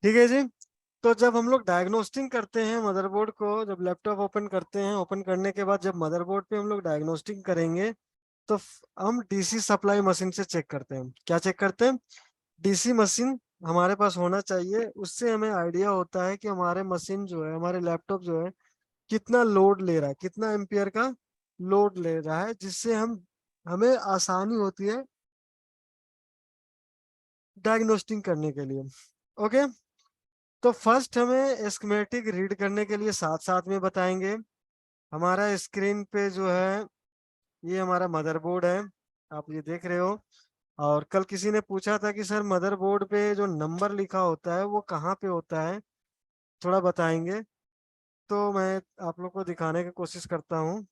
ठीक है जी। तो जब हम लोग डायग्नोस्टिंग करते हैं मदरबोर्ड को, जब लैपटॉप ओपन करते हैं, ओपन करने के बाद जब मदरबोर्ड पे हम लोग डायग्नोस्टिंग करेंगे तो हम डीसी सप्लाई मशीन से चेक करते हैं। क्या चेक करते हैं? डीसी मशीन हमारे पास होना चाहिए। उससे हमें आइडिया होता है कि हमारे मशीन जो है, हमारे लैपटॉप जो है, कितना लोड ले रहा है, कितना एम्पियर का लोड ले रहा है, जिससे हम हमें आसानी होती है डायग्नोस्टिंग करने के लिए। ओके। तो फर्स्ट हमें एस्केमेटिक रीड करने के लिए साथ साथ में बताएंगे। हमारा स्क्रीन पे जो है, ये हमारा मदरबोर्ड है, आप ये देख रहे हो। और कल किसी ने पूछा था कि सर मदरबोर्ड पे जो नंबर लिखा होता है वो कहाँ पे होता है, थोड़ा बताएंगे। तो मैं आप लोग को दिखाने की कोशिश करता हूँ।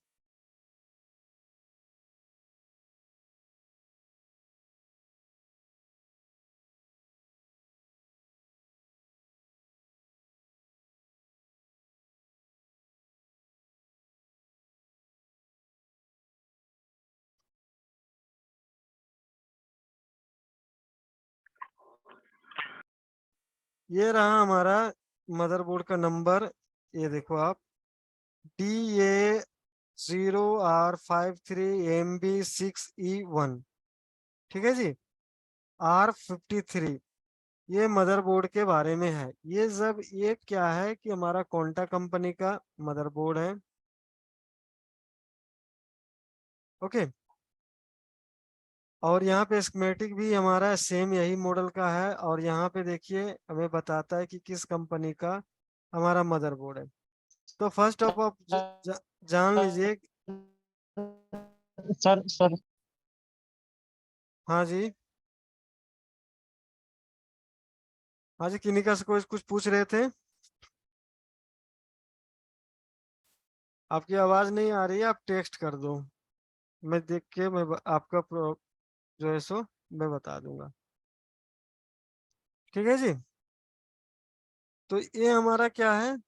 ये रहा हमारा मदरबोर्ड का नंबर। ये देखो आप, DA0R53MB6E1। ठीक है जी। R53, ये मदरबोर्ड के बारे में है। ये क्या है कि हमारा कोंटा कंपनी का मदरबोर्ड है। ओके। और यहाँ पे स्कीमेटिक भी हमारा सेम यही मॉडल का है। और यहाँ पे देखिए हमें बताता है कि किस कंपनी का हमारा मदरबोर्ड है। तो फर्स्ट ऑफ आप जान लीजिए। सर सर हाँ जी। हाँ जी, किन्हीं का से कोई कुछ पूछ रहे थे? आपकी आवाज नहीं आ रही है, आप टेक्स्ट कर दो। मैं देख के आपका जो है सो मैं बता दूंगा। ठीक है जी। तो ये हमारा क्या है,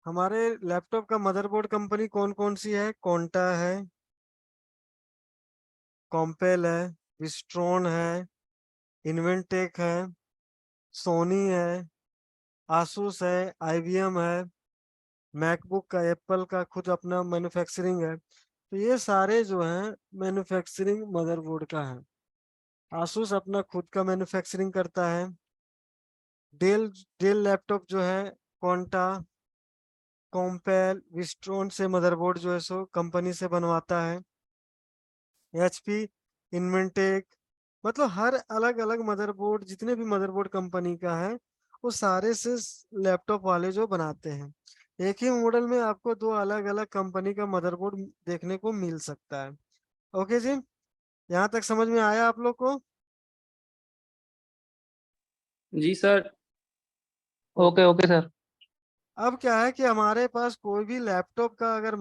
हमारे लैपटॉप का मदरबोर्ड कंपनी कौन कौन सी है? कोंटा है, कॉम्पेल है, विस्ट्रॉन है, इन्वेंटेक है, सोनी है, आसूस है, आईबीएम है, मैकबुक का एप्पल का खुद अपना मैन्युफैक्चरिंग है। तो ये सारे जो हैं मैन्युफैक्चरिंग मदरबोर्ड का है। आसूस अपना खुद का मैन्युफैक्चरिंग करता है। डेल डेल लैपटॉप जो है, कोंटा, कॉम्पेल, विस्ट्रॉन से मदरबोर्ड जो है सो कंपनी से बनवाता है। एचपी, इन्वेंटेक, मतलब हर अलग अलग मदरबोर्ड, जितने भी मदरबोर्ड कंपनी का है वो सारे से लैपटॉप वाले जो बनाते हैं। एक ही मॉडल में आपको दो अलग अलग कंपनी का मदरबोर्ड देखने को मिल सकता है। ओके जी। यहाँ तक समझ में आया आप लोग को? जी sir. Okay. Okay okay sir. अब क्या है कि हमारे पास कोई भी लैपटॉप का अगर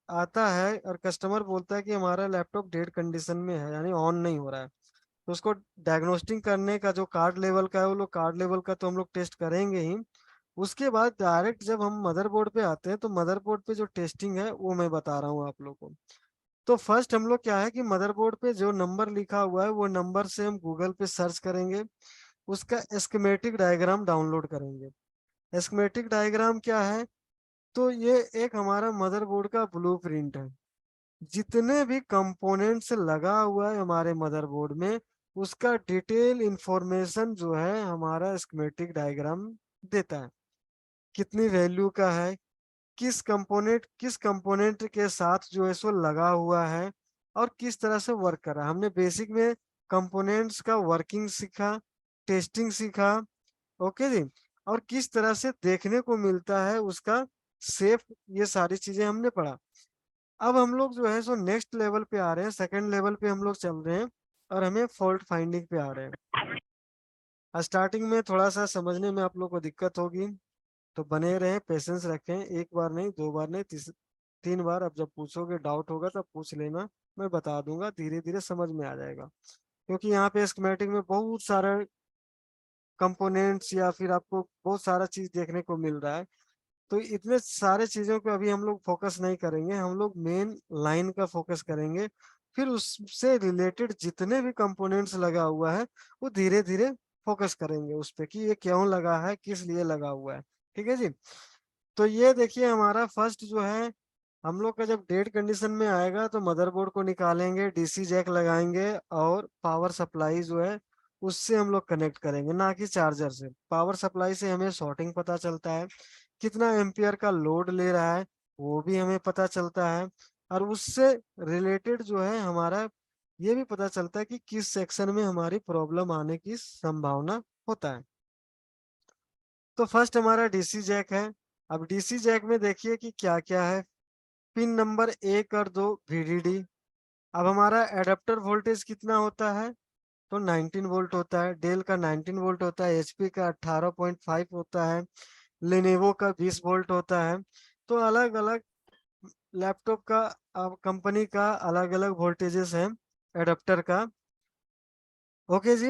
आता है और कस्टमर बोलता है कि हमारा लैपटॉप डेड कंडीशन में है, यानी ऑन नहीं हो रहा है, तो उसको डायग्नोस्टिंग करने का जो कार्ड लेवल का है, वो लोग कार्ड लेवल का तो हम लोग टेस्ट करेंगे ही। उसके बाद डायरेक्ट जब हम मदरबोर्ड पे आते हैं तो मदरबोर्ड पे जो टेस्टिंग है वो मैं बता रहा हूँ आप लोग को। तो फर्स्ट हम लोग क्या है कि मदरबोर्ड पे जो नंबर लिखा हुआ है वो नंबर से हम गूगल पे सर्च करेंगे, उसका एस्केमेटिक डायग्राम डाउनलोड करेंगे। एस्केमेटिक डायग्राम क्या है? तो ये एक हमारा मदरबोर्ड का ब्लूप्रिंट है। जितने भी कंपोनेंट्स लगा हुआ है हमारे मदरबोर्ड में, उसका डिटेल इंफॉर्मेशन जो है हमारा स्कीमेटिक डायग्राम देता है। कितनी वैल्यू का है, किस कंपोनेंट के साथ जो है सो लगा हुआ है, और किस तरह से वर्क कर रहा है। हमने बेसिक में कंपोनेंट्स का वर्किंग सीखा, टेस्टिंग सीखा। ओके जी। और किस तरह से देखने को मिलता है उसका सेफ, ये सारी चीजें हमने पढ़ा। अब हम लोग जो है सो नेक्स्ट लेवल पे आ रहे हैं, सेकंड लेवल पे हम लोग चल रहे हैं, और हमें फॉल्ट फाइंडिंग पे आ रहे हैं। स्टार्टिंग में थोड़ा सा समझने में आप लोग को दिक्कत होगी, तो बने रहें, पेशेंस रखें। एक बार नहीं, दो बार नहीं, तीन बार। अब जब पूछोगे, डाउट होगा तब पूछ लेना, मैं बता दूंगा, धीरे धीरे समझ में आ जाएगा। क्योंकि यहाँ पे स्कीमेटिक में बहुत सारे कंपोनेंट्स या फिर आपको बहुत सारा चीज देखने को मिल रहा है। तो इतने सारे चीजों पे अभी हम लोग फोकस नहीं करेंगे, हम लोग मेन लाइन का फोकस करेंगे। फिर उससे रिलेटेड जितने भी कंपोनेंट्स लगा हुआ है वो धीरे धीरे फोकस करेंगे उस पे कि ये क्यों लगा है, किस लिए लगा हुआ है। ठीक है जी। तो ये देखिए हमारा फर्स्ट जो है, हम लोग का जब डेड कंडीशन में आएगा तो मदरबोर्ड को निकालेंगे, डीसी जैक लगाएंगे और पावर सप्लाई जो है उससे हम लोग कनेक्ट करेंगे, ना कि चार्जर से। पावर सप्लाई से हमें शॉर्टिंग पता चलता है, कितना एम्पियर का लोड ले रहा है वो भी हमें पता चलता है, और उससे रिलेटेड जो है हमारा ये भी पता चलता है कि किस सेक्शन में हमारी प्रॉब्लम आने की संभावना होता है। तो फर्स्ट हमारा डीसी जैक है। अब डीसी जैक में देखिए कि क्या क्या है। पिन नंबर 1 और 2 वीडीडी। अब हमारा एडाप्टर वोल्टेज कितना होता है, तो 19 वोल्ट होता है। डेल का 19 वोल्ट होता है, एचपी का 18.5 होता है, लेनेवो का 20 वोल्ट होता है। तो अलग अलग लैपटॉप का कंपनी का अलग अलग वोल्टेजेस है एडाप्टर का। ओके जी।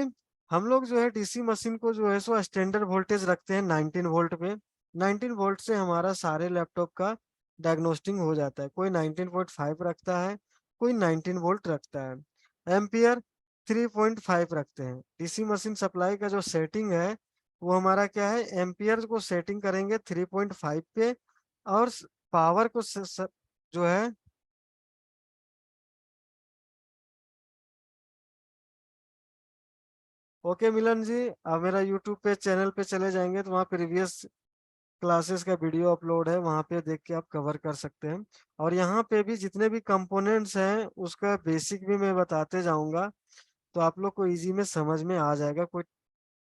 हम लोग जो है डीसी मशीन को जो है सो स्टैंडर्ड वोल्टेज रखते हैं 19 वोल्ट पे। 19 वोल्ट से हमारा सारे लैपटॉप का डायग्नोस्टिंग हो जाता है। कोई 19.5 रखता है, कोई 19 वोल्ट रखता है। एम्पियर 3.5 रखते हैं। डीसी मशीन सप्लाई का जो सेटिंग है वो हमारा क्या है, एम्पियर को सेटिंग करेंगे 3.5 पे, और पावर को जो है, ओके मिलन जी, आप मेरा यूट्यूब पे चैनल पे चले जाएंगे तो वहाँ प्रीवियस क्लासेस का वीडियो अपलोड है, वहाँ पे देख के आप कवर कर सकते हैं। और यहाँ पे भी जितने भी कंपोनेंट्स हैं उसका बेसिक भी मैं बताते जाऊंगा, तो आप लोग को इजी में समझ में आ जाएगा। कोई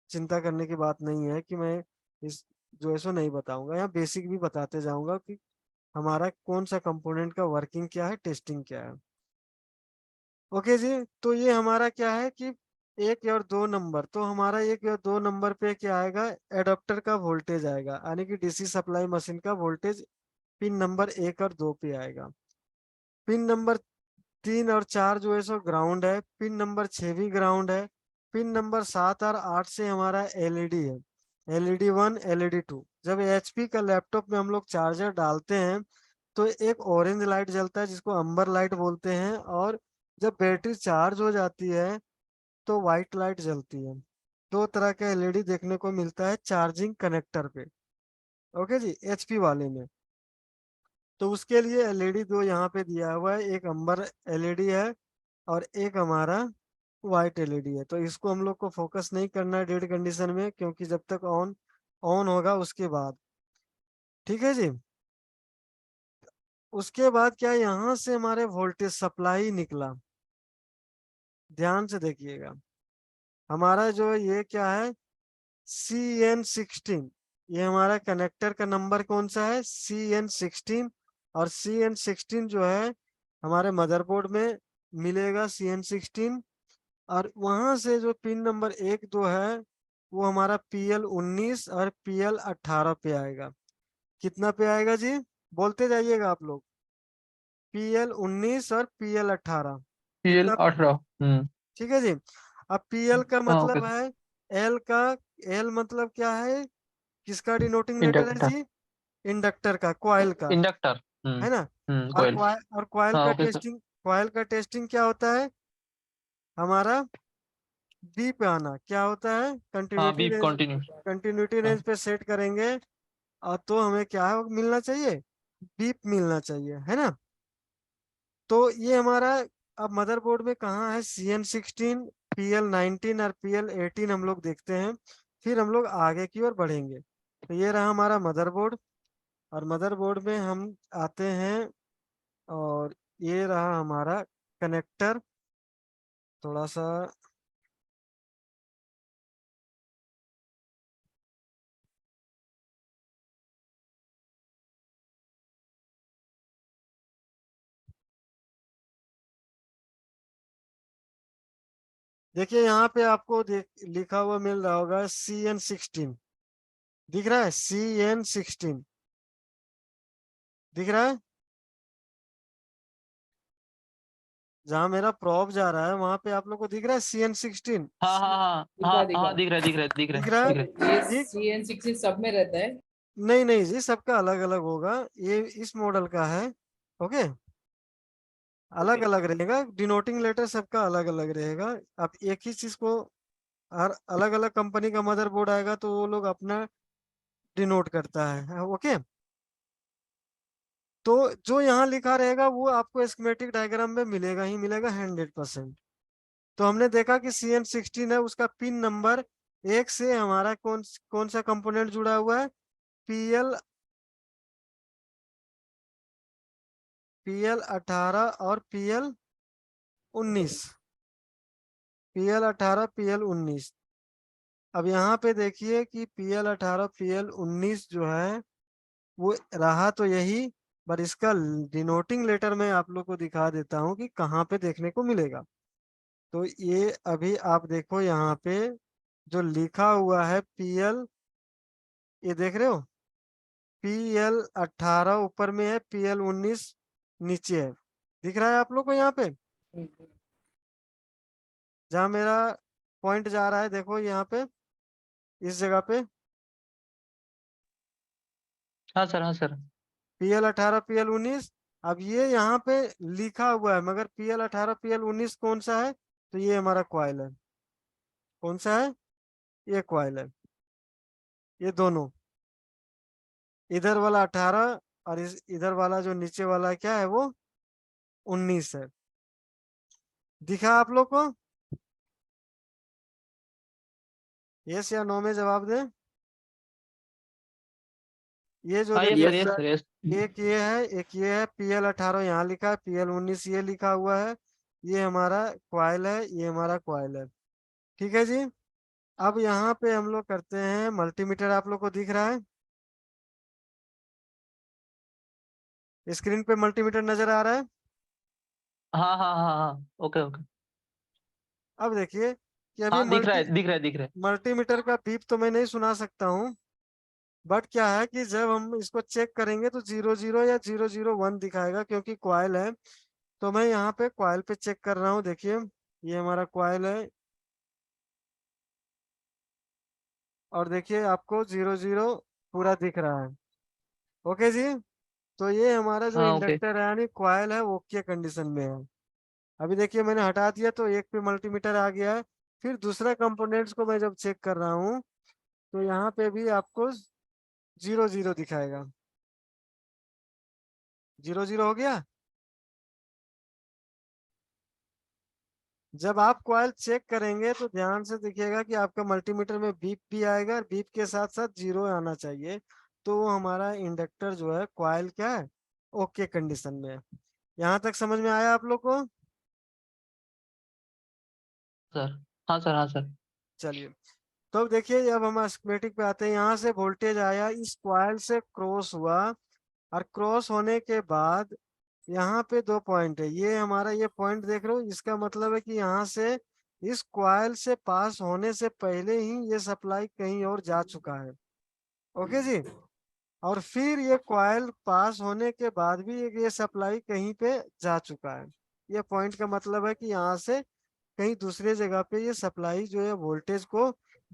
चिंता करने की बात नहीं है कि मैं इस जो है सो नहीं बताऊंगा। यहाँ बेसिक भी बताते जाऊंगा कि हमारा कौन सा कंपोनेंट का वर्किंग क्या है, टेस्टिंग क्या है। ओके जी। तो ये हमारा क्या है कि 1 और 2 नंबर, तो हमारा 1 और 2 नंबर पे क्या आएगा, एडाप्टर का वोल्टेज आएगा, यानी कि डीसी सप्लाई मशीन का वोल्टेज पिन नंबर 1 और 2 पे आएगा। पिन नंबर 3 और 4 जो है सो ग्राउंड है। पिन नंबर 6 भी ग्राउंड है। पिन नंबर 7 और 8 से हमारा एलईडी है, LED 1 LED 2। जब एचपी का लैपटॉप में हम लोग चार्जर डालते हैं तो एक ऑरेंज लाइट जलता है जिसको अम्बर लाइट बोलते हैं, और जब बैटरी चार्ज हो जाती है तो व्हाइट लाइट जलती है। दो तरह का एलईडी देखने को मिलता है चार्जिंग कनेक्टर पे। ओके जी, एचपी वाले में। तो उसके लिए एलईडी दो यहाँ पे दिया हुआ है, एक अंबर एलईडी है और एक हमारा व्हाइट एलईडी है। तो इसको हम लोग को फोकस नहीं करना है डेड कंडीशन में, क्योंकि जब तक ऑन ऑन होगा उसके बाद। ठीक है जी। उसके बाद क्या, यहाँ से हमारे वोल्टेज सप्लाई निकला, ध्यान से देखिएगा। हमारा जो ये क्या है, CN16। ये हमारा कनेक्टर का नंबर कौन सा है, CN16। और CN16 जो है हमारे मदरबोर्ड में मिलेगा, CN16। और वहां से जो पिन नंबर 1 2 है वो हमारा PL19 और PL18 पे आएगा। कितना पे आएगा जी, बोलते जाइएगा आप लोग। PL19 और PL18 पीएल कितना। 18। ठीक है जी। अब PL का हाँ ओके मतलब सर। है, L का, L मतलब क्या है, किसका डिनोटिंग लेटर है इंडक्टर। जी, इंडक्टर का, कॉइल का, इंडक्टर। है ना। और कोयल। कॉइल हाँ का ओके सर। टेस्टिंग, कॉइल का टेस्टिंग क्या होता है हमारा, बी पे आना क्या होता है, हाँ continuity be range. Continue. Continuity हाँ। रेंज पे सेट करेंगे, और तो हमें क्या है मिलना चाहिए, बीप मिलना चाहिए, है ना। तो ये हमारा, अब मदरबोर्ड में कहाँ है, CN16, PL19 और PL18 हम लोग देखते हैं, फिर हम लोग आगे की ओर बढ़ेंगे। तो ये रहा हमारा मदरबोर्ड। और मदरबोर्ड में हम आते हैं, और ये रहा हमारा कनेक्टर। थोड़ा सा, देखिए यहाँ पे आपको लिखा हुआ मिल रहा होगा CN16, दिख रहा है, CN16 दिख रहा है। जहाँ मेरा प्रॉप जा रहा है वहां पे आप लोग को दिख रहा है CN16, हाँ हाँ हाँ दिखा हाँ दिखा। हाँ, दिख रहा है दिख रहा है दिख रहा दिख है रहा है। दिख और रहा ये ठीक। CN16 सब में रहता है। नहीं नहीं जी, सबका अलग अलग होगा, ये इस मॉडल का है। ओके, अलग ओके। अलग रहेगा, डिनोटिंग लेटर सबका अलग अलग रहेगा। अब एक ही चीज को और अलग अलग कंपनी का मदरबोर्ड आएगा तो वो लोग अपना डिनोट करता है। ओके, तो जो यहाँ लिखा रहेगा वो आपको स्कीमेटिक डायग्राम में मिलेगा ही मिलेगा 100%। तो हमने देखा कि CN16 है, उसका पिन नंबर 1 से हमारा कौन कौन सा कंपोनेंट जुड़ा हुआ है, PL 18 और PL 19, PL 18 PL 19। अब यहाँ पे देखिए कि PL 18 PL 19 जो है वो रहा तो यही, पर इसका डिनोटिंग लेटर में आप लोग को दिखा देता हूँ कि कहाँ पे देखने को मिलेगा। तो ये अभी आप देखो यहाँ पे जो लिखा हुआ है PL, ये देख रहे हो, PL 18 ऊपर में है, PL 19 नीचे है। दिख रहा है आप लोग को यहाँ पे जहाँ मेरा पॉइंट जा रहा है, देखो यहाँ पे इस जगह पे हाँ सर, हाँ सर। PL 18 PL 19। अब ये यहाँ पे लिखा हुआ है, मगर PL 18 PL 19 कौन सा है, तो ये हमारा क्वाइल है। कौन सा है, ये क्वाइल है। ये दोनों, इधर वाला 18 और इधर वाला जो नीचे वाला क्या है वो 19 है। दिखा आप लोग को? यस या नो में जवाब दे। ये जो हाँ देख यस सर, रहे यस हो, सर, यस। एक ये है एक ये है, PL 18 यहाँ लिखा है, PL 19 ये लिखा हुआ है। ये हमारा क्वाइल है, ये हमारा क्वाइल है। ठीक है जी। अब यहाँ पे हम लोग करते हैं मल्टीमीटर। आप लोग को दिख रहा है स्क्रीन पे मल्टीमीटर नजर आ रहा है? हाँ हाँ हाँ हाँ, ओके ओके। अब देखिए कि अभी हाँ दिख रहा है, दिख रहा है, दिख रहा है। मल्टीमीटर का बीप तो मैं नहीं सुना सकता हूँ, बट क्या है कि जब हम इसको चेक करेंगे तो 00 या 001 दिखाएगा, क्योंकि क्वाइल है। तो मैं यहाँ पे क्वाइल पे चेक कर रहा हूँ। देखिए ये हमारा क्वाइल है, और देखिए आपको 00 पूरा दिख रहा है। ओके जी। तो ये हमारा जो हाँ ओके। इंडक्टर है यानी क्वाइल है वो ओके कंडीशन में है। अभी देखिए मैंने हटा दिया तो एक पे मल्टीमीटर आ गया है। फिर दूसरा कंपोनेंट्स को मैं जब चेक कर रहा हूँ तो यहाँ पे भी आपको 00 दिखाएगा। 00 हो गया। जब आप कॉइल चेक करेंगे तो ध्यान से देखिएगा कि आपका मल्टीमीटर में बीप भी आएगा, और बीप के साथ साथ 0 आना चाहिए। तो वो हमारा इंडक्टर जो है कॉइल क्या है, ओके कंडीशन में है। यहाँ तक समझ में आया आप लोग को? सर, हाँ सर, हाँ सर। चलिए, तो अब देखिए अब हम स्कीमेटिक पे आते हैं। यहाँ से वोल्टेज आया, इस कॉइल से क्रॉस हुआ, और क्रॉस होने के बाद यहाँ पे दो पॉइंट है। ये हमारा ये पॉइंट देख रहे हो, इसका मतलब है कि यहाँ से इस कॉइल से पास होने से पहले ही ये सप्लाई कहीं और जा चुका है। ओके जी। और फिर ये कॉइल पास होने के बाद भी ये सप्लाई कहीं पे जा चुका है। ये पॉइंट का मतलब है कि यहाँ से कहीं दूसरे जगह पे ये सप्लाई जो है वोल्टेज को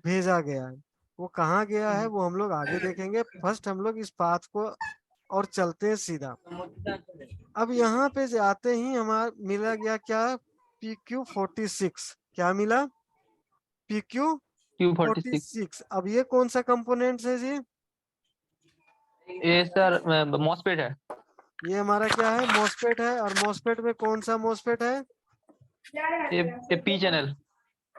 भेजा गया है। वो कहाँ गया है वो हम लोग आगे देखेंगे। फर्स्ट हम लोग इस पाथ को और चलते हैं सीधा। अब यहाँ पे जाते ही हमारा मिला गया क्या, PQ46। क्या मिला, PQ Q46। 46। अब ये कौन सा कंपोनेंट है जी? ये सर मॉसफेट है। ये हमारा क्या है, मॉसफेट है। और मॉसफेट में कौन सा मॉसफेट है? ये पी चैनल।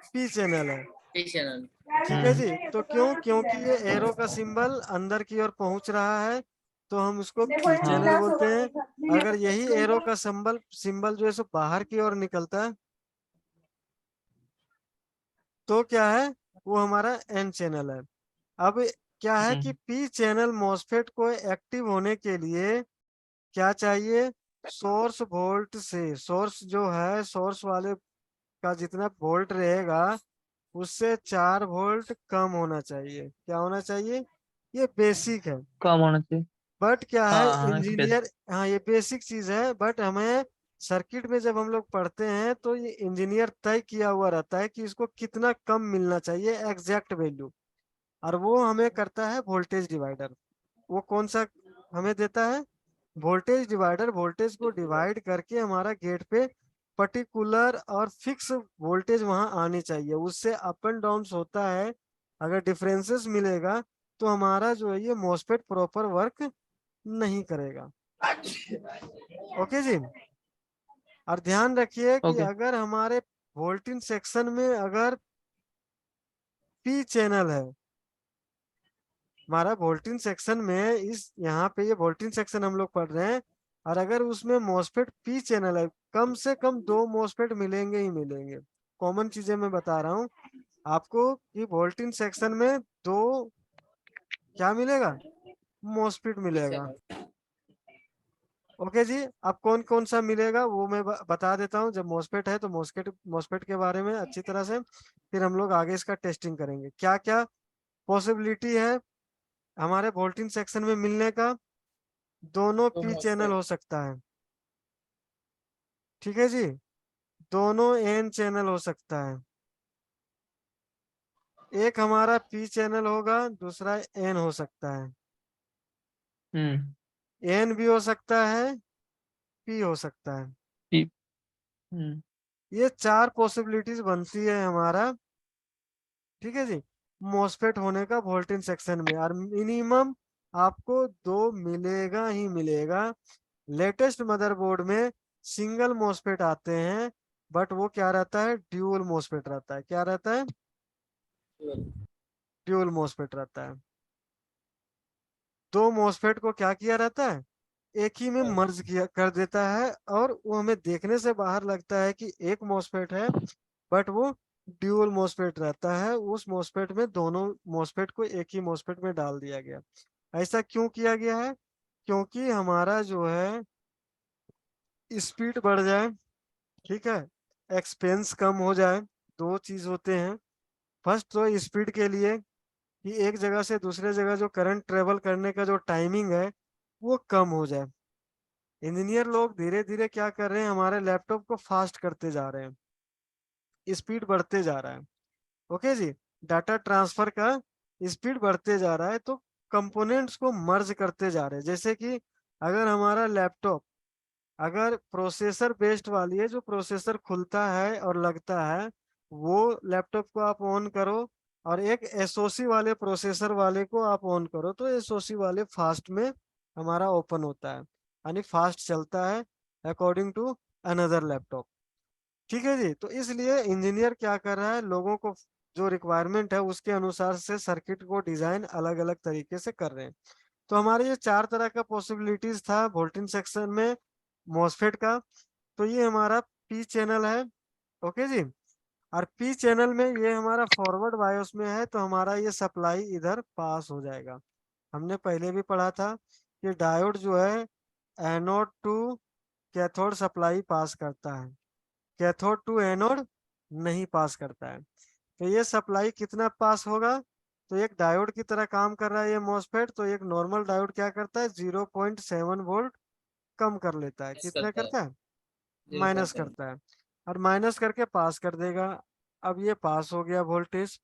पी चैनल है। चैनल। ठीक है जी। तो क्यों, क्योंकि ये एरो का सिंबल अंदर की ओर पहुंच रहा है, तो हम उसको पी चैनल हाँ बोलते हैं। अगर यही एरो का सिंबल सिंबल जो है सो बाहर की ओर निकलता है तो क्या है, वो हमारा एन चैनल है। अब क्या है कि पी चैनल मॉसफेट को एक्टिव होने के लिए क्या चाहिए, सोर्स वोल्ट से, सोर्स जो है सोर्स वाले का जितना वोल्ट रहेगा उससे 4 वोल्ट कम होना चाहिए। क्या होना चाहिए, ये बेसिक है। कम होना चाहिए। बट क्या है हाँ हाँ बेस। इंजीनियर, हाँ ये बेसिक चीज है, बट हमें सर्किट में जब हम लोग पढ़ते हैं तो ये इंजीनियर तय किया हुआ रहता है कि इसको कितना कम मिलना चाहिए एग्जैक्ट वैल्यू। और वो हमें करता है वोल्टेज डिवाइडर। वो कौन सा हमें देता है, वोल्टेज डिवाइडर। वोल्टेज को डिवाइड करके हमारा गेट पे पर्टिकुलर और फिक्स वोल्टेज वहां आनी चाहिए, उससे अप एंड डाउन होता है। अगर डिफरेंसेस मिलेगा तो हमारा जो है ये मॉसफेट प्रॉपर वर्क नहीं करेगा। ओके जी। और ध्यान रखिए कि ओके। अगर हमारे वोल्टेज सेक्शन में अगर पी चैनल है, हमारा वोल्टेज सेक्शन में इस यहाँ पे ये वोल्टेज सेक्शन हम लोग पढ़ रहे हैं, और अगर उसमें मॉसफेट पी चैनल है, कम से कम 2 मॉसफेट मिलेंगे ही मिलेंगे। कॉमन चीजें मैं बता रहा हूँ आपको कि वोल्टेज सेक्शन में 2 क्या मिलेगा, मॉसफेट मिलेगा। ओके जी। अब कौन कौन सा मिलेगा वो मैं बता देता हूँ। जब मॉसफेट है तो मॉसफेट के बारे में अच्छी तरह से फिर हम लोग आगे इसका टेस्टिंग करेंगे। क्या क्या पॉसिबिलिटी है हमारे वोल्टेज सेक्शन में मिलने का। दोनों तो पी चैनल MOSFET हो सकता है, ठीक है जी। दोनों एन चैनल हो सकता है। एक हमारा पी चैनल होगा, दूसरा एन हो सकता है। हम्म। एन भी हो सकता है, पी हो सकता है। ठीक। हम्म। ये 4 पॉसिबिलिटीज बनती है हमारा, ठीक है जी, मॉसफेट होने का वोल्टेज सेक्शन में। और मिनिमम आपको 2 मिलेगा ही मिलेगा। लेटेस्ट मदरबोर्ड में सिंगल मॉसफेट आते हैं, बट वो क्या रहता है, ड्यूल मॉसफेट रहता है। क्या रहता है, ड्यूल मॉसफेट रहता है। 2 मॉसफेट को क्या किया रहता है, एक ही में मर्ज किया कर देता है, और वो हमें देखने से बाहर लगता है कि एक मॉसफेट है, बट वो ड्यूल मॉसफेट रहता है। उस मॉसफेट में दोनों मॉसफेट को एक ही मॉसफेट में डाल दिया गया। ऐसा क्यों किया गया है, क्योंकि हमारा जो है स्पीड बढ़ जाए, ठीक है, एक्सपेंस कम हो जाए। 2 चीज होते हैं। फर्स्ट तो स्पीड के लिए कि एक जगह से दूसरे जगह जो करंट ट्रेवल करने का जो टाइमिंग है वो कम हो जाए। इंजीनियर लोग धीरे धीरे क्या कर रहे हैं, हमारे लैपटॉप को फास्ट करते जा रहे हैं, स्पीड बढ़ते जा रहा है। ओके जी। डाटा ट्रांसफर का स्पीड बढ़ते जा रहा है, तो कंपोनेंट्स को मर्ज करते जा रहे हैं। जैसे कि अगर हमारा लैपटॉप अगर प्रोसेसर बेस्ड वाली है, जो प्रोसेसर खुलता है और लगता है, वो लैपटॉप को आप ऑन करो, और एक एसओसी वाले प्रोसेसर वाले को आप ऑन करो, तो एसओसी वाले फास्ट में हमारा ओपन होता है, यानी फास्ट चलता है अकॉर्डिंग टू अनदर लैपटॉप। ठीक है जी। तो इसलिए इंजीनियर क्या कर रहा है, लोगों को जो रिक्वायरमेंट है उसके अनुसार से सर्किट को डिजाइन अलग अलग तरीके से कर रहे हैं। तो हमारे ये 4 तरह का पॉसिबिलिटीज था वोल्टेज सेक्शन में मॉसफेट का। तो ये हमारा पी चैनल है। ओके जी। और पी चैनल में ये हमारा फॉरवर्ड बायोस में है, तो हमारा ये सप्लाई इधर पास हो जाएगा। हमने पहले भी पढ़ा था कि डायोड जो है एनोड टू कैथोड सप्लाई पास करता है, कैथोड टू एनोड नहीं पास करता है। तो ये सप्लाई कितना पास होगा, तो एक डायोड की तरह काम कर रहा है ये मॉसफेट। तो एक नॉर्मल डायोड क्या करता है, 0.7 वोल्ट कम कर लेता है। कितना करता है करता है, माइनस 0.7। करता है, और माइनस करके पास कर देगा। अब ये पास हो गया वोल्टेज।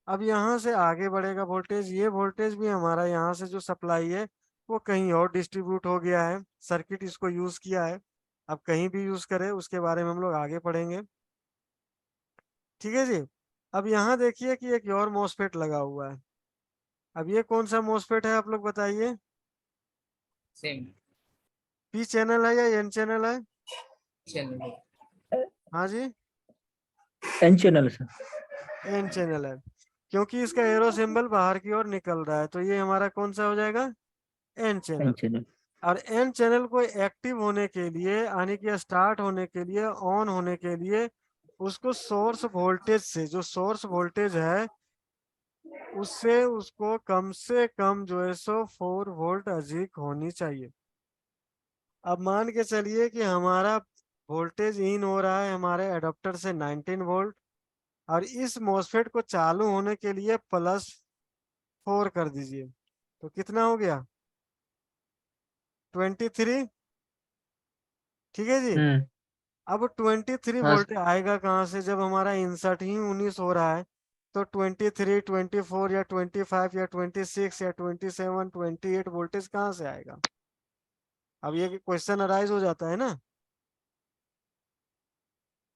अब यहाँ से आगे बढ़ेगा वोल्टेज। ये वोल्टेज भी हमारा यहाँ से जो सप्लाई है वो कहीं और डिस्ट्रीब्यूट हो गया है, सर्किट इसको यूज किया है। अब कहीं भी यूज करे उसके बारे में हम लोग आगे पढ़ेंगे, ठीक है जी। अब यहाँ देखिए कि एक और मॉसफेट लगा हुआ है। अब ये कौन सा मॉसफेट है आप लोग बताइए, सेम पी चैनल है या एन चैनल है। चैनल। हाँ जी, N channel sir. N channel है, क्योंकि इसका एरो सिंबल बाहर की ओर निकल रहा है, तो ये हमारा कौन सा हो जाएगा, एन एन चैनल। चैनल। और एन चैनल को एक्टिव होने के लिए, यानी कि स्टार्ट होने के लिए, ऑन होने के लिए, उसको सोर्स वोल्टेज से, जो सोर्स वोल्टेज है उससे उसको कम से कम जो है सो 4 वोल्ट अधिक होनी चाहिए। अब मान के चलिए कि हमारा वोल्टेज इन हो रहा है हमारे एडाप्टर से 19 वोल्ट, और इस मॉसफेट को चालू होने के लिए +4 कर दीजिए, तो कितना हो गया, 23। ठीक है जी। हम्म। अब 23 हाँ वोल्ट सर। आएगा कहाँ से, जब हमारा इंसर्ट ही 19 हो रहा है। तो 23, 24 या 25 या 26 या 27, 28 वोल्टेज कहाँ से आएगा। अब ये क्वेश्चन अराइज हो जाता है ना।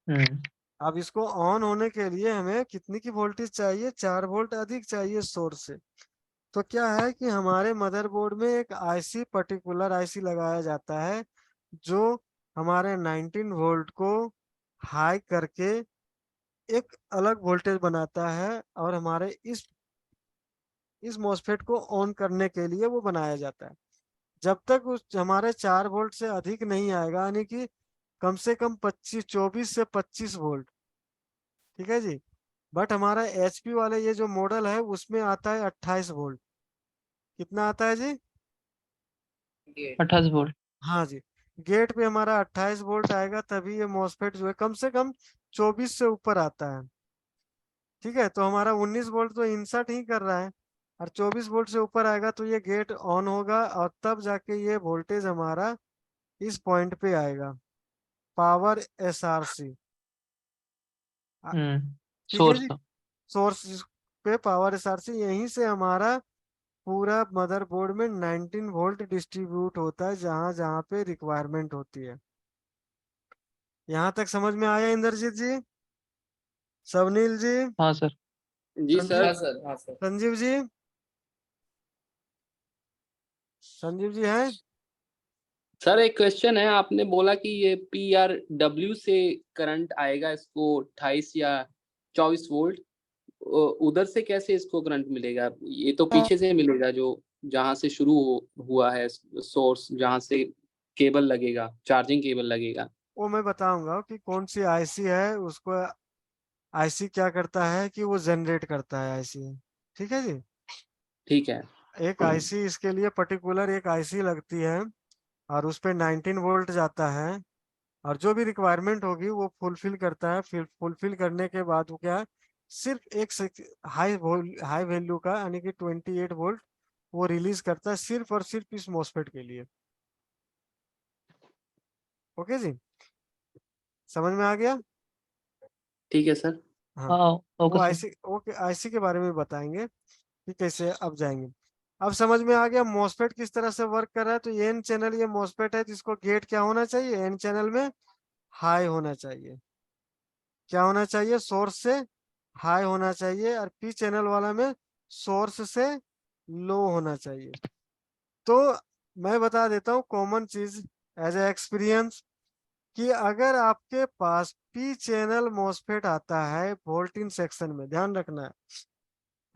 अब इसको ऑन होने के लिए हमें कितनी की वोल्टेज चाहिए, 4 वोल्ट अधिक चाहिए सोर्स से। तो क्या है कि हमारे मदरबोर्ड में एक आईसी, पर्टिकुलर आईसी लगाया जाता है जो हमारे 19 वोल्ट को हाई करके एक अलग वोल्टेज बनाता है, और हमारे इस मॉसफेट को ऑन करने के लिए वो बनाया जाता है। जब तक उस हमारे 4 वोल्ट से अधिक नहीं आएगा, यानी कि कम से कम 24 से 25 वोल्ट, ठीक है जी। बट हमारा एचपी वाले ये जो मॉडल है उसमें आता है 28 वोल्ट। कितना आता है जी? गेट। 28 वोल्ट। हाँ जी, गेट पे हमारा 28 वोल्ट आएगा, तभी ये मॉसफेट जो है कम से कम 24 से ऊपर आता है। ठीक है, तो हमारा 19 वोल्ट तो इंसर्ट ही कर रहा है, और 24 वोल्ट से ऊपर आएगा तो ये गेट ऑन होगा, और तब जाके ये वोल्टेज हमारा इस पॉइंट पे आएगा, पावर एसआरसी। ठीक है सोर्स। जी, सोर्स पे पावर एसआरसी, यहीं से हमारा पूरा मदरबोर्ड में 19 वोल्ट डिस्ट्रीब्यूट होता है जहां जहां पे रिक्वायरमेंट होती है। यहाँ तक समझ में आया इंद्रजीत जी, सवनील जी, हाँ सर। जी संजीव, सर। हाँ सर, हाँ सर। संजीव जी, संजीव जी हैं? सर एक क्वेश्चन है, आपने बोला कि ये PRW से करंट आएगा इसको 28 या 24 वोल्ट, उधर से कैसे इसको करंट मिलेगा? ये तो पीछे से मिलेगा, जो जहां से शुरू हुआ है सोर्स, जहां से केबल लगेगा, चार्जिंग केबल लगेगा। वो मैं बताऊंगा कि कौन सी आईसी है उसको। आईसी क्या करता है कि वो जनरेट करता है आईसी। ठीक है जी, ठीक है। एक आईसी इसके लिए पर्टिकुलर एक आईसी लगती है, और उस पे 19 वोल्ट जाता है, और जो भी रिक्वायरमेंट होगी वो फुलफिल करता है। फिर फुलफिल करने के बाद वो क्या है, सिर्फ एक हाई हाई वैल्यू का, यानी कि 28 वोल्ट वो रिलीज करता है, सिर्फ और सिर्फ इस मॉसफेट के लिए। ओके जी, समझ में आ गया? ठीक है सर। हाँ, हाँ वो okay sir. IC, okay, IC के बारे में बताएंगे कि कैसे अब जाएंगे। अब समझ में आ गया मॉसफेट किस तरह से वर्क कर रहा है। तो एन चैनल ये मॉसफेट है, जिसको गेट क्या होना चाहिए, एन चैनल में हाई होना चाहिए। क्या होना चाहिए, सोर्स से हाई होना चाहिए, और पी चैनल वाला में सोर्स से लो होना चाहिए। तो मैं बता देता हूँ कॉमन चीज एज ए एक्सपीरियंस, कि अगर आपके पास पी चैनल मॉसफेट आता है वोल्टिन सेक्शन में, ध्यान रखना है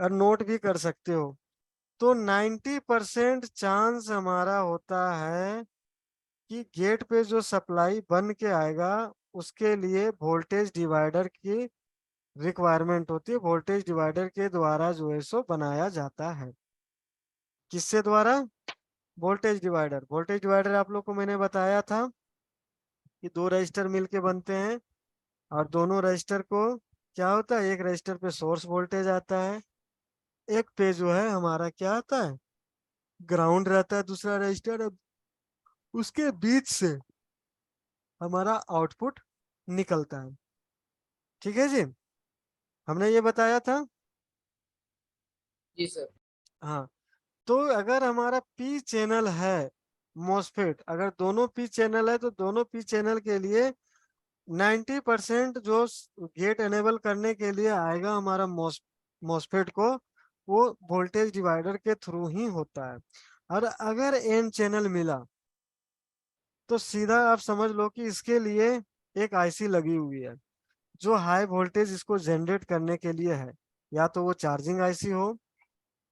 और नोट भी कर सकते हो, तो 90% चांस हमारा होता है कि गेट पे जो सप्लाई बन के आएगा उसके लिए वोल्टेज डिवाइडर की रिक्वायरमेंट होती है। वोल्टेज डिवाइडर के द्वारा जो है सो बनाया जाता है। किससे द्वारा? Voltage divider. वोल्टेज डिवाइडर आप लोग को मैंने बताया था कि 2 रजिस्टर मिलके बनते हैं, और दोनों रजिस्टर को क्या होता है, एक रजिस्टर पे सोर्स वोल्टेज आता है, एक पे जो है हमारा क्या आता है, ग्राउंड रहता है दूसरा रजिस्टर। अब उसके बीच से हमारा आउटपुट निकलता है। ठीक है जी, हमने ये बताया था। जी सर। हाँ, तो अगर हमारा पी चैनल है मॉसफेट, अगर दोनों पी चैनल है तो दोनों पी चैनल के लिए 90% जो गेट एनेबल करने के लिए आएगा हमारा मॉसफेट को, वो वोल्टेज डिवाइडर के थ्रू ही होता है। और अगर एन चैनल मिला तो सीधा आप समझ लो कि इसके लिए एक आईसी लगी हुई है जो हाई वोल्टेज इसको जनरेट करने के लिए है। या तो वो चार्जिंग आईसी हो,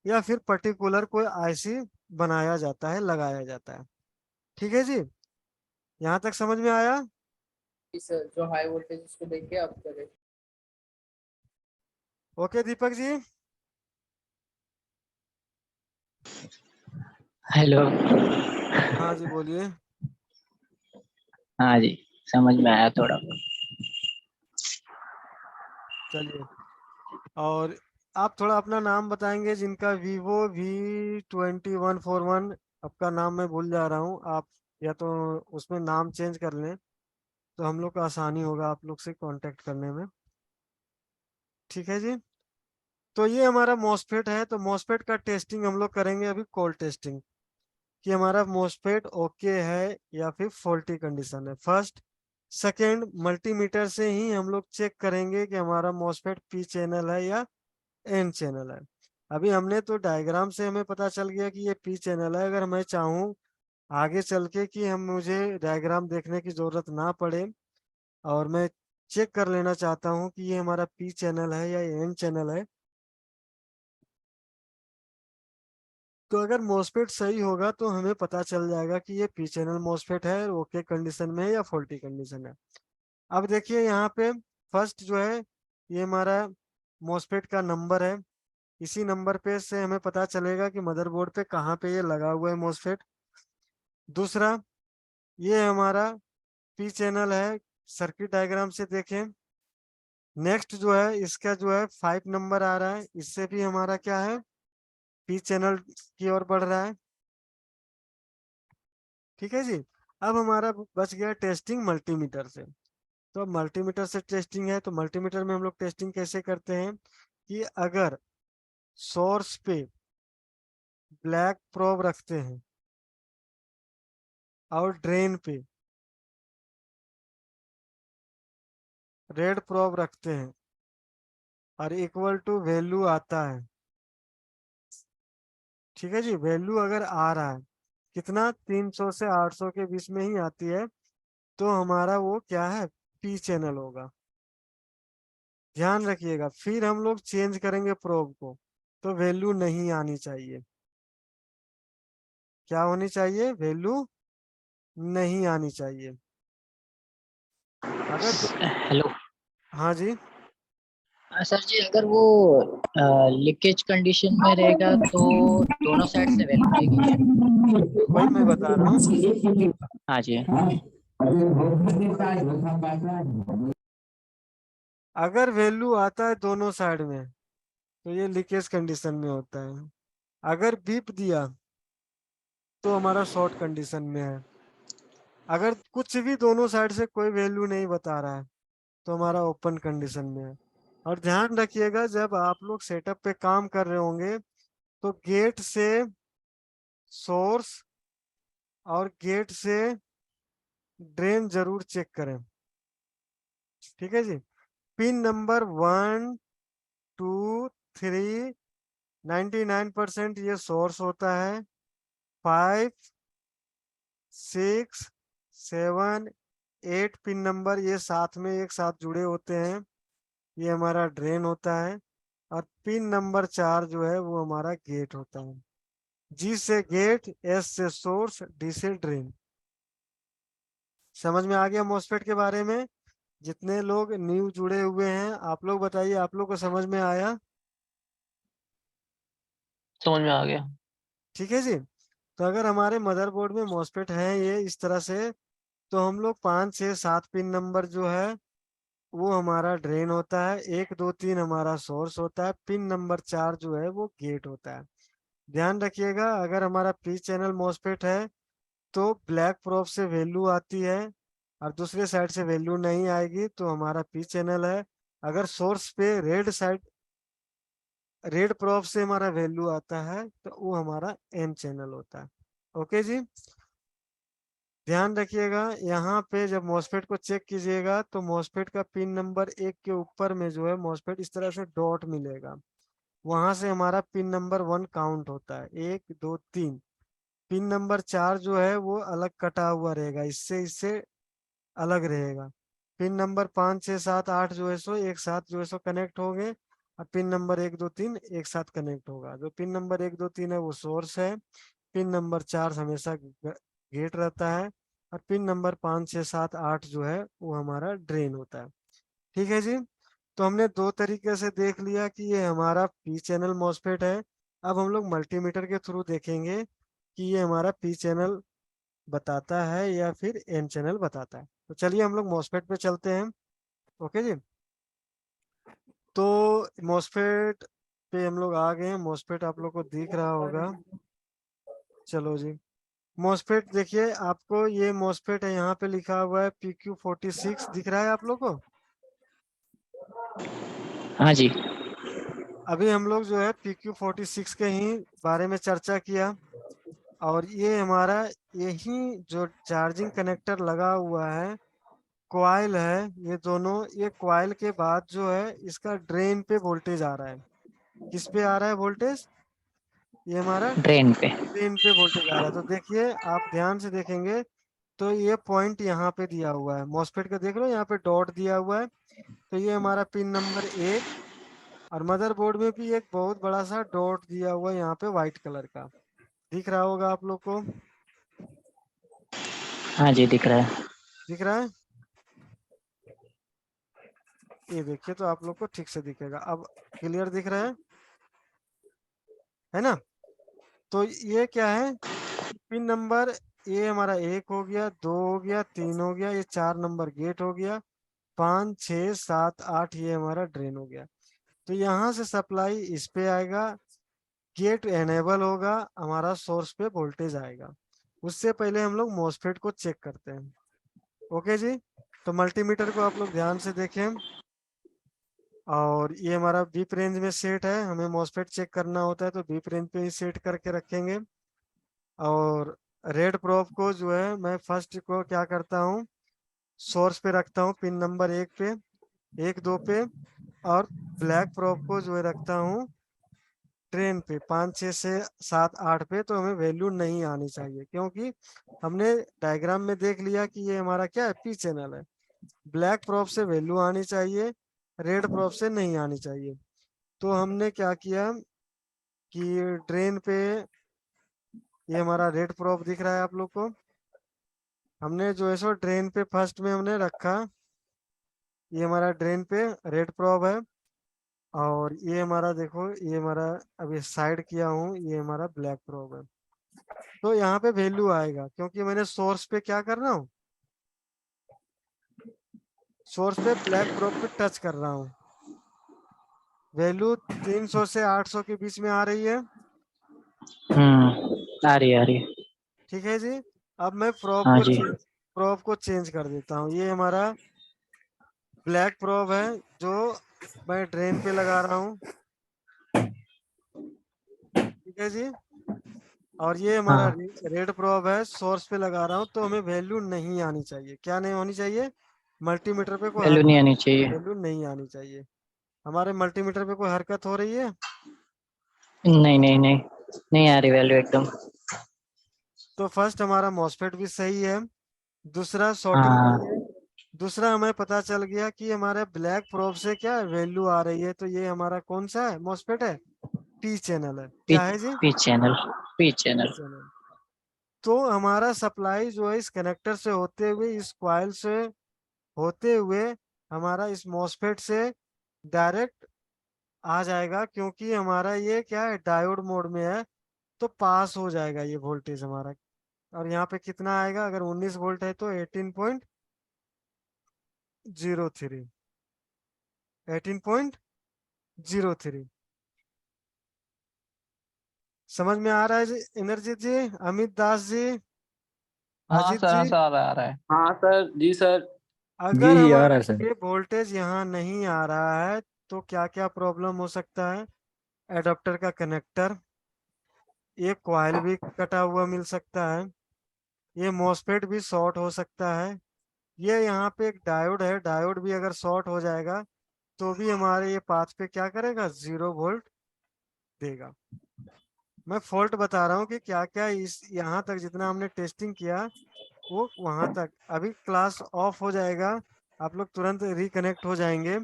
या फिर पर्टिकुलर कोई आईसी बनाया जाता है, लगाया जाता है। ठीक है जी, यहाँ तक समझ में आया? जी सर, जो हाई वोल्टेज उसको देख के आप करें। ओके दीपक जी। हेलो। हाँ जी, बोलिए। हाँ जी, समझ में आया थोड़ा बहुत। चलिए, और आप थोड़ा अपना नाम बताएंगे, जिनका Vivo V2141, आपका नाम मैं भूल जा रहा हूँ, आप या तो उसमें नाम चेंज कर लें तो हम लोग को आसानी होगा आप लोग से कांटेक्ट करने में। ठीक है जी, तो ये हमारा मॉसफेट है। तो मॉसफेट का टेस्टिंग हम लोग करेंगे अभी, कोल्ड टेस्टिंग, कि हमारा मॉसफेट ओके है या फिर फॉल्टी कंडीशन है। फर्स्ट, सेकेंड, मल्टीमीटर से ही हम लोग चेक करेंगे कि हमारा मॉसफेट पी चैनल है या एन चैनल है। अभी हमने तो डायग्राम से हमें पता चल गया कि ये पी चैनल है। अगर मैं चाहूँ आगे चल के कि हम मुझे डायग्राम देखने की जरूरत ना पड़े और मैं चेक कर लेना चाहता हूँ कि ये हमारा पी चैनल है या एन चैनल है, तो अगर मॉसफेट सही होगा तो हमें पता चल जाएगा कि ये पी चैनल मॉसफेट है, ओके कंडीशन में है या फॉल्टी कंडीशन है। अब देखिए यहाँ पे फर्स्ट जो है ये हमारा मॉसफेट का नंबर है। इसी नंबर पे से हमें पता चलेगा कि मदरबोर्ड पे कहाँ पे ये लगा हुआ है मॉसफेट। दूसरा, ये हमारा पी चैनल है, सर्किट डायग्राम से देखें। नेक्स्ट जो है इसका जो है 5 नंबर आ रहा है, इससे भी हमारा क्या है, पी चैनल की ओर बढ़ रहा है। ठीक है जी। अब हमारा बच गया टेस्टिंग मल्टीमीटर से। तो अब मल्टीमीटर से टेस्टिंग है, तो मल्टीमीटर में हम लोग टेस्टिंग कैसे करते हैं कि अगर सोर्स पे ब्लैक प्रोब रखते हैं और ड्रेन पे रेड प्रोब रखते हैं और इक्वल टू वैल्यू आता है, ठीक है जी, वैल्यू अगर आ रहा है कितना 300 से 800 के बीच में ही आती है, तो हमारा वो क्या है, पी चैनल होगा। ध्यान रखिएगा, फिर हम लोग चेंज करेंगे प्रोब को, तो वैल्यू नहीं आनी चाहिए। क्या होनी चाहिए, वैल्यू नहीं आनी चाहिए। अगर हेलो। हाँ जी, सर जी, अगर वो लीकेज कंडीशन में रहेगा तो दोनों साइड से वैल्यू आएगी। वही मैं बता रहा हूँ। हाँ जी। अगर वैल्यू आता है दोनों साइड में तो ये लीकेज कंडीशन में होता है। अगर बीप दिया तो हमारा शॉर्ट कंडीशन में है। अगर कुछ भी दोनों साइड से कोई वैल्यू नहीं बता रहा है तो हमारा ओपन कंडीशन में है। और ध्यान रखिएगा, जब आप लोग सेटअप पे काम कर रहे होंगे तो गेट से सोर्स और गेट से ड्रेन जरूर चेक करें। ठीक है जी। पिन नंबर 1 2 3 99% ये सोर्स होता है। 5 6 7 8 पिन नंबर ये साथ में एक साथ जुड़े होते हैं, ये हमारा ड्रेन होता है। और पिन नंबर 4 जो है वो हमारा गेट होता है। जी से गेट, एस से सोर्स, डी से ड्रेन। समझ में आ गया मॉसफेट के बारे में? जितने लोग न्यू जुड़े हुए हैं आप लोग बताइए, आप लोग को समझ में आया? समझ में आ गया। ठीक है जी। तो अगर हमारे मदरबोर्ड में मॉसफेट है ये इस तरह से, तो हम लोग 5 6 7 पिन नंबर जो है वो हमारा ड्रेन होता है, 1 2 3 हमारा सोर्स होता है, पिन नंबर 4 जो है वो गेट होता है। ध्यान रखिएगा, अगर हमारा पी चैनल मॉसफेट है तो ब्लैक प्रोब से वैल्यू आती है और दूसरे साइड से वैल्यू नहीं आएगी तो हमारा पी चैनल है। अगर सोर्स पे रेड प्रोब से हमारा वैल्यू आता है तो वो हमारा एन चैनल होता है। ओके जी। ध्यान रखिएगा, यहाँ पे जब मॉसफेट को चेक कीजिएगा तो मॉसफेट का पिन नंबर 1 के ऊपर में जो है मॉसफेट इस तरह से डॉट मिलेगा, वहां से हमारा पिन नंबर 1 काउंट होता है, 1 2 3। पिन नंबर 4 जो है वो अलग कटा हुआ रहेगा, इससे इससे अलग रहेगा। पिन नंबर 5 6 7 8 जो है सो एक साथ जो है सो कनेक्ट होंगे, और पिन नंबर 1 2 3 एक साथ कनेक्ट होगा। जो पिन नंबर 1 2 3 है वो सोर्स है, पिन नंबर 4 हमेशा गेट रहता है, और पिन नंबर 5 6 7 8 जो है वो हमारा ड्रेन होता है। ठीक है जी। तो हमने दो तरीके से देख लिया कि ये हमारा पी चैनल मॉसफेट है। अब हम लोग मल्टीमीटर के थ्रू देखेंगे कि ये हमारा पी चैनल बताता है या फिर एन चैनल बताता है। तो चलिए हम लोग मॉसफेट पे चलते हैं। ओके जी। तो मॉसफेट पे हम लोग आ गए हैं, मॉसफेट आप लोग को दिख रहा होगा। चलो जी, मॉसफेट देखिए, आपको ये मॉसफेट है, यहाँ पे लिखा हुआ है PQ46 दिख रहा है आप लोग को? हाँ जी। अभी हम लोग जो है PQ46 के ही बारे में चर्चा किया, और ये हमारा यही जो चार्जिंग कनेक्टर लगा हुआ है कॉइल है, ये दोनों, ये कॉइल के बाद जो है इसका ड्रेन पे वोल्टेज आ रहा है। किस पे आ रहा है वोल्टेज? ये हमारा ड्रेन पे। ड्रेन पे वोल्टेज आ रहा है। तो देखिए आप ध्यान से देखेंगे तो ये पॉइंट यहाँ पे दिया हुआ है, मॉस्फेट का देख लो यहाँ पे डॉट दिया हुआ है। तो ये हमारा पिन नंबर 1, और मदरबोर्ड में भी एक बहुत बड़ा सा डॉट दिया हुआ है यहाँ पे व्हाइट कलर का, दिख रहा होगा आप लोग को? हाँ जी दिख रहा है। दिख रहा है? ये देखिए तो आप लोग को ठीक से दिखेगा। अब क्लियर दिख रहा है ना? तो ये क्या है, पिन नंबर, ये हमारा 1 हो गया, 2 हो गया, 3 हो गया, ये 4 नंबर गेट हो गया, 5 6 7 8 ये हमारा ड्रेन हो गया। तो यहाँ से सप्लाई इस पे आएगा, गेट एनेबल होगा, हमारा सोर्स पे वोल्टेज आएगा। उससे पहले हम लोग मॉसफेट को चेक करते हैं। ओके जी, तो मल्टीमीटर को आप लोग ध्यान से देखें, और ये हमारा बीप रेंज में सेट है, हमें मॉसफेट चेक करना होता है तो बीप रेंज पे ही सेट करके रखेंगे। और रेड प्रोब को जो है मैं फर्स्ट को क्या करता हूँ, सोर्स पे रखता हूँ, पिन नंबर 1 पे, 1 2 पे, और ब्लैक प्रोब को जो है रखता हूँ ट्रेन पे 5 6 से 7 8 पे। तो हमें वैल्यू नहीं आनी चाहिए, क्योंकि हमने डायग्राम में देख लिया कि ये हमारा क्या है, पी चैनल है। ब्लैक प्रोब से वैल्यू आनी चाहिए, रेड प्रोब से नहीं आनी चाहिए। तो हमने क्या किया कि ड्रेन पे, ये हमारा रेड प्रोब दिख रहा है आप लोग को, हमने जो है सो ड्रेन पे फर्स्ट में हमने रखा, ये हमारा ड्रेन पे रेड प्रोब है। और ये हमारा देखो, ये हमारा अभी साइड किया हूँ, ये हमारा ब्लैक प्रोब है। तो यहाँ पे वैल्यू आएगा, क्योंकि मैंने सोर्स पे क्या कर रहा हूँ, सोर्स पे ब्लैक प्रोब पे टच कर रहा हूँ। वैल्यू 300 से 800 के बीच में आ रही है। आ रही है आ रही है। ठीक है जी। अब मैं हाँ जी। प्रोब को चेंज कर देता हूँ। ये हमारा ब्लैक प्रोब है जो मैं ड्रेन पे लगा रहा हूँ। ठीक है जी। और ये हमारा हाँ रेड प्रोब है, सोर्स पे लगा रहा हूँ। तो हमें वैल्यू नहीं आनी चाहिए। क्या नहीं होनी चाहिए? मल्टीमीटर पे कोई वैल्यू नहीं हरकत, आनी चाहिए। वैल्यू नहीं आनी चाहिए। हमारे मल्टीमीटर पे कोई हरकत हो रही है? नहीं नहीं नहीं, नहीं आ रही वैल्यू एकदम। तो फर्स्ट हमारा मॉसफेट भी सही है, दूसरा शॉर्टिंग हाँ भी है, दूसरा हमें पता चल गया कि हमारे ब्लैक प्रोब से क्या वैल्यू आ रही है। तो ये हमारा कौन सा है मॉसफेट है? पी चैनल है। पी क्या है जी? P channel. P P channel. Channel. तो हमारा सप्लाई जो है इस कनेक्टर से होते हुए, इस कॉइल से होते हुए, हमारा इस मॉसफेट से डायरेक्ट आ जाएगा, क्योंकि हमारा ये क्या है, डायोड मोड में है। तो पास हो जाएगा ये वोल्टेज हमारा। और यहाँ पे कितना आएगा, अगर 19 वोल्ट है तो 18.03, 18.03। समझ में आ रहा है जी? इंद्रजीत जी, अमित दास जी, हाँ अजीत सर, जी, सर आ रहा है। हाँ सर, जी सर। अगर जी आ रहा हमारा है सर। ये वोल्टेज यहाँ नहीं आ रहा है तो क्या क्या प्रॉब्लम हो सकता है? एडाप्टर का कनेक्टर, ये कॉइल भी कटा हुआ मिल सकता है, ये मॉसफेट भी शॉर्ट हो सकता है, ये यहाँ पे एक डायोड है, डायोड भी अगर शॉर्ट हो जाएगा तो भी हमारे ये पाथ पे क्या करेगा, 0 वोल्ट देगा। मैं फॉल्ट बता रहा हूँ कि क्या क्या इस यहाँ तक जितना हमने टेस्टिंग किया वो वहां तक। अभी क्लास ऑफ हो जाएगा, आप लोग तुरंत रिकनेक्ट हो जाएंगे,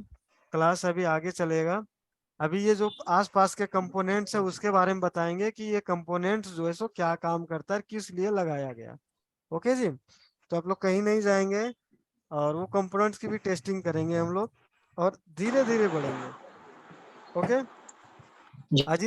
क्लास अभी आगे चलेगा। अभी ये जो आसपास के कंपोनेंट्स है उसके बारे में बताएंगे कि ये कंपोनेंट्स जो है सो क्या काम करता है, किस लिए लगाया गया। ओके जी, तो आप लोग कहीं नहीं जाएंगे, और वो कंपोनेंट्स की भी टेस्टिंग करेंगे हम लोग, और धीरे धीरे बढ़ेंगे। ओके जी। अजीत,